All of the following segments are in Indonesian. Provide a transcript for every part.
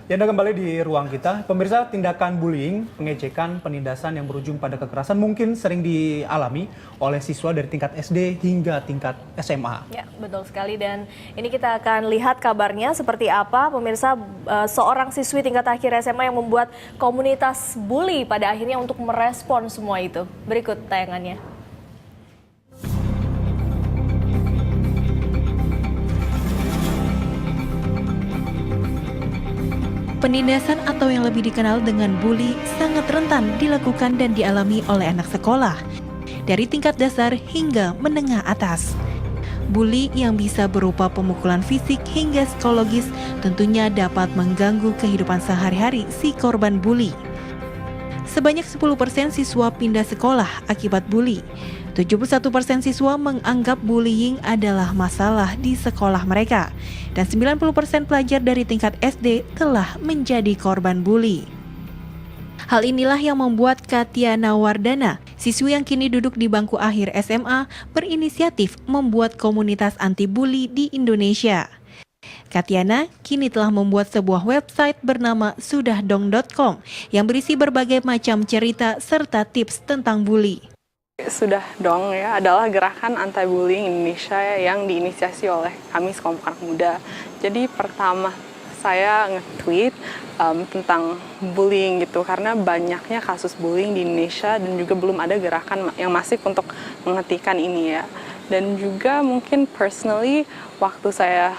Ya, Anda kembali di ruang kita. Pemirsa, tindakan bullying, pengejekan, penindasan yang berujung pada kekerasan mungkin sering dialami oleh siswa dari tingkat SD hingga tingkat SMA. Ya, betul sekali. Dan ini kita akan lihat kabarnya seperti apa. Pemirsa, seorang siswi tingkat akhir SMA yang membuat komunitas bully pada akhirnya untuk merespon semua itu. Berikut tayangannya. Penindasan atau yang lebih dikenal dengan bully sangat rentan dilakukan dan dialami oleh anak sekolah, dari tingkat dasar hingga menengah atas. Bully yang bisa berupa pemukulan fisik hingga psikologis tentunya dapat mengganggu kehidupan sehari-hari si korban bully. Sebanyak 10% siswa pindah sekolah akibat bully. 71% siswa menganggap bullying adalah masalah di sekolah mereka. Dan 90% pelajar dari tingkat SD telah menjadi korban bully. Hal inilah yang membuat Katiana Wardana, siswi yang kini duduk di bangku akhir SMA, berinisiatif membuat komunitas anti-bully di Indonesia. Katiana kini telah membuat sebuah website bernama sudahdong.com yang berisi berbagai macam cerita serta tips tentang bully. Sudah Dong ya adalah gerakan anti-bullying Indonesia yang diinisiasi oleh kami sekelompok anak muda. Jadi pertama saya nge-tweet tentang bullying gitu karena banyaknya kasus bullying di Indonesia dan juga belum ada gerakan yang masif untuk menghentikan ini ya. Dan juga mungkin personally waktu saya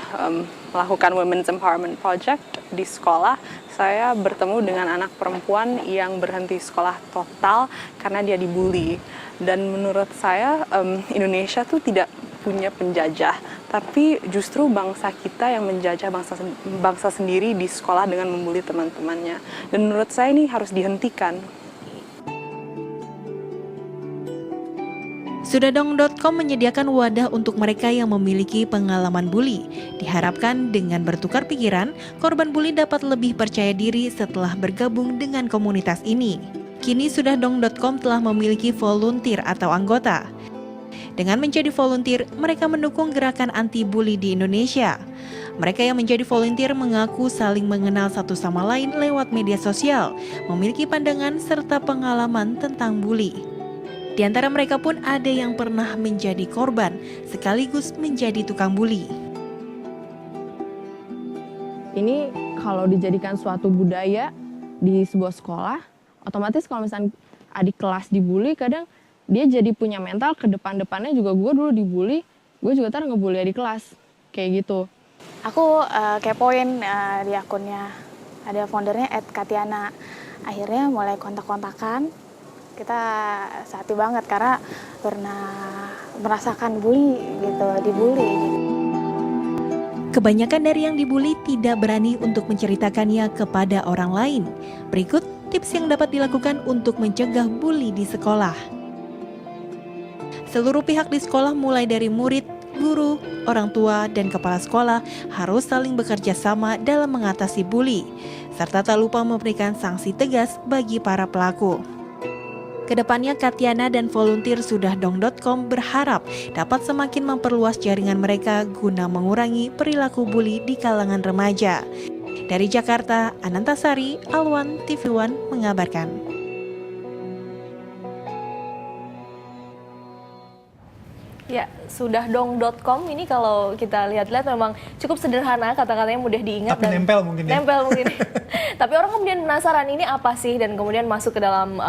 melakukan Women's Empowerment Project di sekolah, saya bertemu dengan anak perempuan yang berhenti sekolah total karena dia dibully. Dan menurut saya Indonesia tuh tidak punya penjajah, tapi justru bangsa kita yang menjajah bangsa sendiri di sekolah dengan membuli teman-temannya. Dan menurut saya ini harus dihentikan. Sudahdong.com menyediakan wadah untuk mereka yang memiliki pengalaman bully. Diharapkan dengan bertukar pikiran, korban bully dapat lebih percaya diri setelah bergabung dengan komunitas ini. Kini Sudahdong.com telah memiliki volunteer atau anggota. Dengan menjadi volunteer, mereka mendukung gerakan anti-bully di Indonesia. Mereka yang menjadi volunteer mengaku saling mengenal satu sama lain lewat media sosial, memiliki pandangan serta pengalaman tentang bully. Di antara mereka pun ada yang pernah menjadi korban, sekaligus menjadi tukang bully. Ini kalau dijadikan suatu budaya di sebuah sekolah, otomatis kalau misalnya adik kelas dibully, kadang dia jadi punya mental ke depan-depannya juga gue dulu dibully, gue juga ntar ngebully adik kelas, kayak gitu. Aku kepoin di akunnya, ada foundernya @Katiana. Akhirnya mulai kontak-kontakan, kita sehati banget karena pernah merasakan bully gitu, dibully gitu. Kebanyakan dari yang dibully tidak berani untuk menceritakannya kepada orang lain. Berikut tips yang dapat dilakukan untuk mencegah bully di sekolah. Seluruh pihak di sekolah mulai dari murid, guru, orang tua, dan kepala sekolah harus saling bekerja sama dalam mengatasi bully, serta tak lupa memberikan sanksi tegas bagi para pelaku. Kedepannya Katiana dan volunteer Sudahdong.com berharap dapat semakin memperluas jaringan mereka guna mengurangi perilaku bully di kalangan remaja. Dari Jakarta, Anantasari, Alwan, TV One mengabarkan. Ya, sudahdong.com ini kalau kita lihat-lihat memang cukup sederhana, kata-katanya mudah diingat. Tapi dan nempel mungkin ya. Nempel mungkin. Tapi orang kemudian penasaran ini apa sih, dan kemudian masuk ke dalam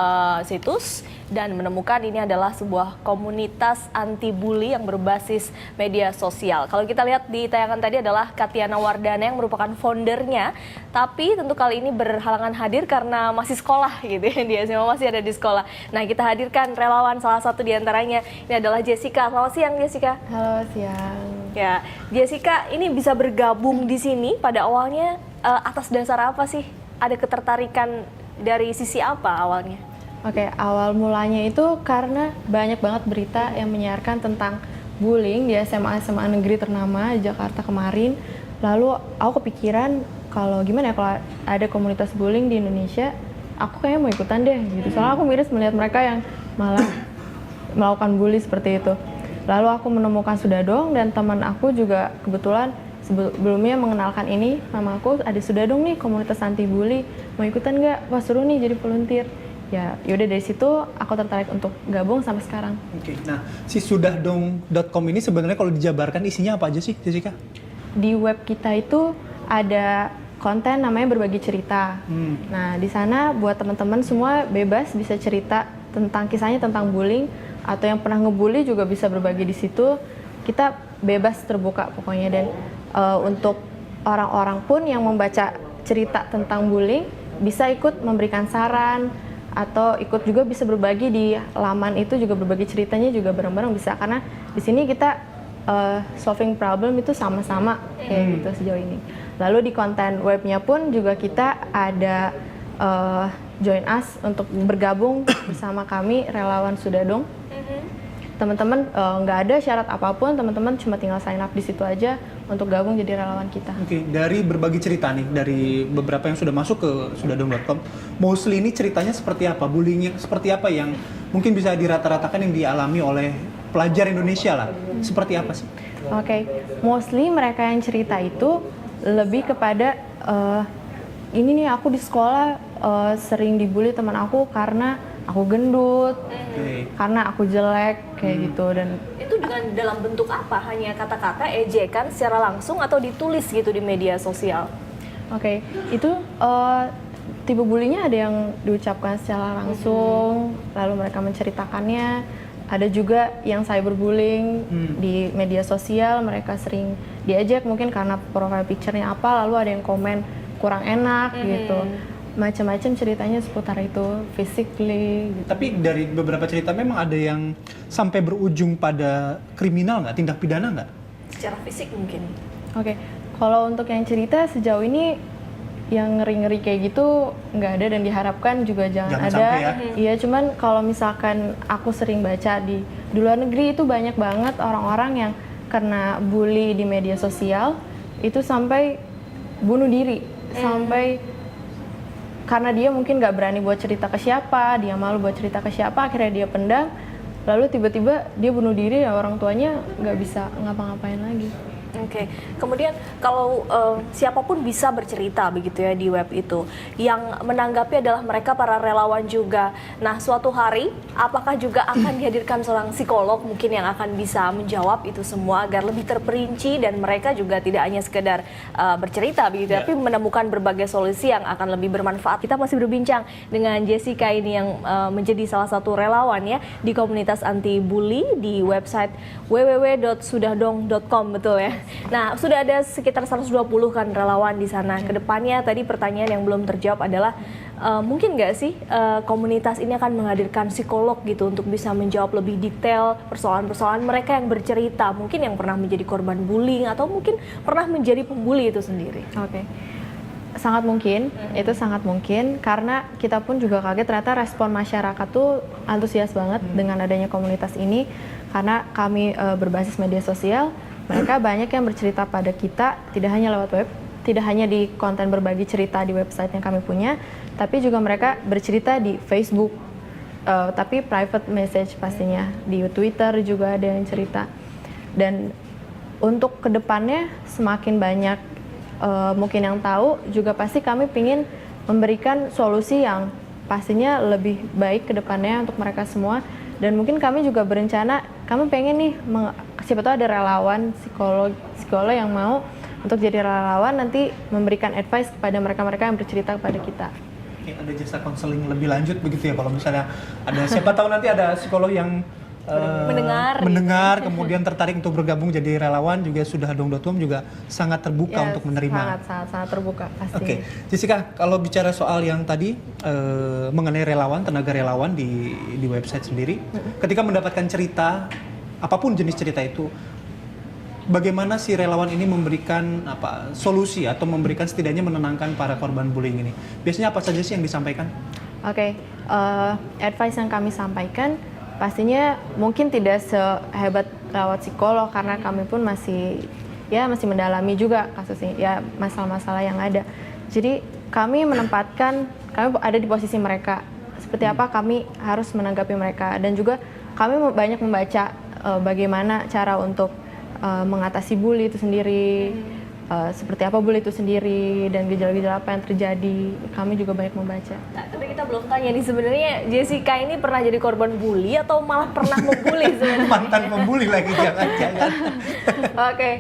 situs dan menemukan ini adalah sebuah komunitas anti-bully yang berbasis media sosial. Kalau kita lihat di tayangan tadi adalah Katiana Wardana yang merupakan foundernya, tapi tentu kali ini berhalangan hadir karena masih sekolah gitu ya, dia masih ada di sekolah. Nah, kita hadirkan relawan salah satu di antaranya, ini adalah Jessica. Selamat siang Jessica. Halo, siang. Ya, Jessica ini bisa bergabung di sini pada awalnya atas dasar apa sih? Ada ketertarikan dari sisi apa awalnya? Oke, awal mulanya itu karena banyak banget berita yang menyiarkan tentang bullying di SMA-SMA negeri ternama di Jakarta kemarin. Lalu aku kepikiran kalau gimana ya kalau ada komunitas bullying di Indonesia, aku kayaknya mau ikutan deh gitu. Soalnya aku miris melihat mereka yang malah melakukan bully seperti itu. Lalu aku menemukan Sudahdong dan teman aku juga kebetulan sebelumnya mengenalkan ini, mama aku ada sudah dong nih komunitas anti bully, mau ikutan nggak? Wah seru nih jadi volunteer. Ya yaudah dari situ aku tertarik untuk gabung sampai sekarang. Oke, nah si sudahdong.com ini sebenarnya kalau dijabarkan isinya apa aja sih, Jessica? Di web kita itu ada konten namanya berbagi cerita. Nah di sana buat teman-teman semua bebas bisa cerita tentang kisahnya tentang bullying atau yang pernah ngebully juga bisa berbagi di situ. Kita bebas terbuka pokoknya, dan untuk orang-orang pun yang membaca cerita tentang bullying bisa ikut memberikan saran atau ikut juga bisa berbagi di laman itu, juga berbagi ceritanya juga bareng-bareng bisa, karena di sini kita solving problem itu sama-sama kayak gitu sejauh ini. Lalu di konten webnya pun juga kita ada join us untuk bergabung bersama kami relawan Sudadong. Teman-teman nggak ada syarat apapun, teman-teman cuma tinggal sign up di situ aja untuk gabung jadi relawan kita. Oke, dari berbagi cerita nih, dari beberapa yang sudah masuk ke sudahdong.com, mostly ini ceritanya seperti apa? Bullyingnya seperti apa yang mungkin bisa dirata-ratakan yang dialami oleh pelajar Indonesia lah? Seperti apa sih? Oke, mostly mereka yang cerita itu lebih kepada ini nih aku di sekolah sering dibully teman aku karena aku gendut, karena aku jelek kayak gitu. Dan Itu dengan dalam bentuk apa? Hanya kata-kata, ejekan secara langsung atau ditulis gitu di media sosial? Oke, itu tipe bullyingnya ada yang diucapkan secara langsung, lalu mereka menceritakannya. Ada juga yang cyberbullying di media sosial, mereka sering diajak mungkin karena profile picture-nya apa, lalu ada yang komen kurang enak gitu. Macam-macam ceritanya seputar itu, physically gitu. Tapi dari beberapa cerita memang ada yang sampai berujung pada kriminal nggak, tindak pidana nggak? Secara fisik mungkin. Oke, kalau untuk yang cerita sejauh ini yang ngeri-ngeri kayak gitu nggak ada, dan diharapkan juga jangan ada. Sampai ya. Iya, cuman kalau misalkan aku sering baca di luar negeri itu banyak banget orang-orang yang kena bully di media sosial itu sampai bunuh diri, sampai karena dia mungkin nggak berani buat cerita ke siapa, dia malu buat cerita ke siapa, akhirnya dia pendam, lalu tiba-tiba dia bunuh diri, ya orang tuanya nggak bisa ngapa-ngapain lagi. Oke, kemudian kalau siapapun bisa bercerita begitu ya di web itu, yang menanggapi adalah mereka para relawan juga. Nah, suatu hari apakah juga akan dihadirkan seorang psikolog mungkin yang akan bisa menjawab itu semua agar lebih terperinci dan mereka juga tidak hanya sekedar bercerita begitu, tapi menemukan berbagai solusi yang akan lebih bermanfaat. Kita masih berbincang dengan Jessica ini yang menjadi salah satu relawan ya di komunitas anti bully di website www.sudahdong.com, betul ya. Nah, sudah ada sekitar 120 kan relawan di sana. Kedepannya tadi pertanyaan yang belum terjawab adalah mungkin nggak sih komunitas ini akan menghadirkan psikolog gitu untuk bisa menjawab lebih detail persoalan-persoalan mereka yang bercerita, mungkin yang pernah menjadi korban bullying atau mungkin pernah menjadi pembuli itu sendiri. Oke. Sangat mungkin, itu sangat mungkin, karena kita pun juga kaget ternyata respon masyarakat tuh antusias banget dengan adanya komunitas ini, karena kami berbasis media sosial. Mereka banyak yang bercerita pada kita, tidak hanya lewat web, tidak hanya di konten berbagi cerita di website yang kami punya, tapi juga mereka bercerita di Facebook, tapi private message pastinya, di Twitter juga ada yang cerita. Dan untuk kedepannya semakin banyak mungkin yang tahu, juga pasti kami ingin memberikan solusi yang pastinya lebih baik kedepannya untuk mereka semua. Dan mungkin kami juga berencana, kami pengen nih, siapa tahu ada relawan, psikolog yang mau untuk jadi relawan nanti memberikan advice kepada mereka-mereka yang bercerita kepada kita. Oke, ada jasa konseling lebih lanjut begitu ya, kalau misalnya ada siapa tahu nanti ada psikolog yang mendengar kemudian tertarik untuk bergabung jadi relawan, juga sudahdong.com juga sangat terbuka untuk menerima. Sangat terbuka pasti. Oke, Jessica, kalau bicara soal yang tadi mengenai relawan, tenaga relawan di website sendiri, ketika mendapatkan cerita apapun jenis cerita itu, bagaimana si relawan ini memberikan solusi atau memberikan setidaknya menenangkan para korban bullying ini? Biasanya apa saja sih yang disampaikan? Oke, advice yang kami sampaikan pastinya mungkin tidak sehebat rawat psikolog, karena kami pun masih mendalami juga kasusnya, ya masalah-masalah yang ada. Jadi kami ada di posisi mereka, seperti apa kami harus menanggapi mereka, dan juga kami banyak membaca bagaimana cara untuk mengatasi bully itu sendiri. seperti apa bully itu sendiri dan gejala-gejala apa yang terjadi. Kami juga banyak membaca. Nah, tapi kita belum tanya nih sebenarnya Jessica ini pernah jadi korban bully atau malah pernah membuli sebenarnya? Mantan pembuli lagi, jangan-jangan. Oke,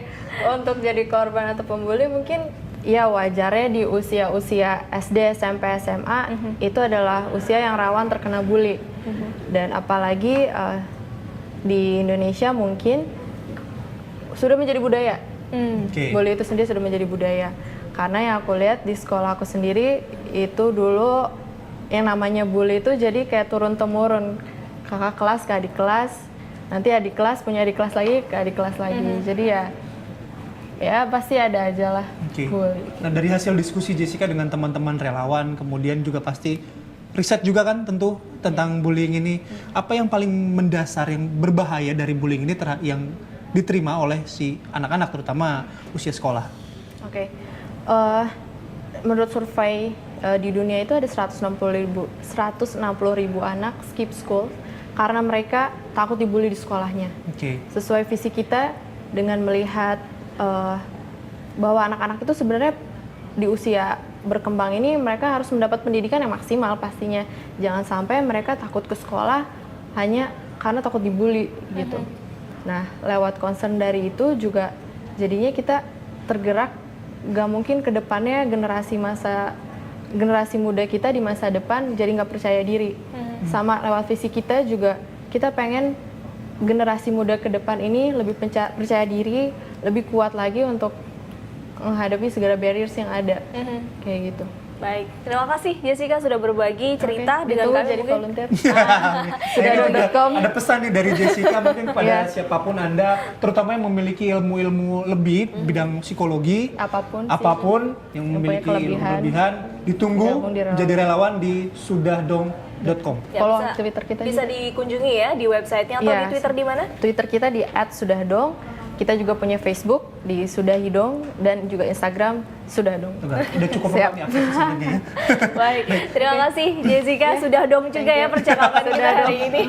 untuk jadi korban atau pembuli mungkin ya wajarnya di usia-usia SD, SMP, SMA itu adalah usia yang rawan terkena bully. Dan apalagi di Indonesia mungkin sudah menjadi budaya. Oke. Bully itu sendiri sudah menjadi budaya. Karena yang aku lihat di sekolah aku sendiri itu dulu yang namanya bully itu jadi kayak turun-temurun. Kakak kelas ke adik kelas, nanti adik kelas punya adik kelas lagi ke adik kelas lagi. Jadi ya pasti ada aja lah bully. Nah, dari hasil diskusi Jessica dengan teman-teman relawan, kemudian juga pasti riset juga kan tentu tentang bullying ini. Apa yang paling mendasar, yang berbahaya dari bullying ini yang diterima oleh si anak-anak, terutama usia sekolah? Oke. Menurut survei di dunia itu ada 160.000 anak skip school karena mereka takut dibully di sekolahnya. Sesuai visi kita dengan melihat bahwa anak-anak itu sebenarnya di usia berkembang ini mereka harus mendapat pendidikan yang maksimal pastinya. Jangan sampai mereka takut ke sekolah hanya karena takut dibully gitu. Nah, lewat concern dari itu juga jadinya kita tergerak, gak mungkin ke depannya generasi muda kita di masa depan jadi nggak percaya diri. Sama lewat visi kita juga, kita pengen generasi muda ke depan ini lebih percaya diri, lebih kuat lagi untuk menghadapi segala barriers yang ada. Kayak gitu. Baik, terima kasih Jessica sudah berbagi cerita dengan kami. Jadi mungkin. volunteer. Ada pesan nih dari Jessica mungkin kepada siapapun Anda, terutama yang memiliki ilmu-ilmu lebih bidang psikologi, apapun yang memiliki kelebihan, ditunggu jadi relawan di sudahdong.com. Ya, Follow Twitter kita bisa dikunjungi ya di websitenya atau di Twitter di mana? Twitter kita di @sudahdong. Kita juga punya Facebook di Sudahidong dan juga Instagram Sudahdong. Udah cukup banget nih akses sebenarnya. Baik, terima kasih Jessica sudah dong juga ya percakapan kita hari ini.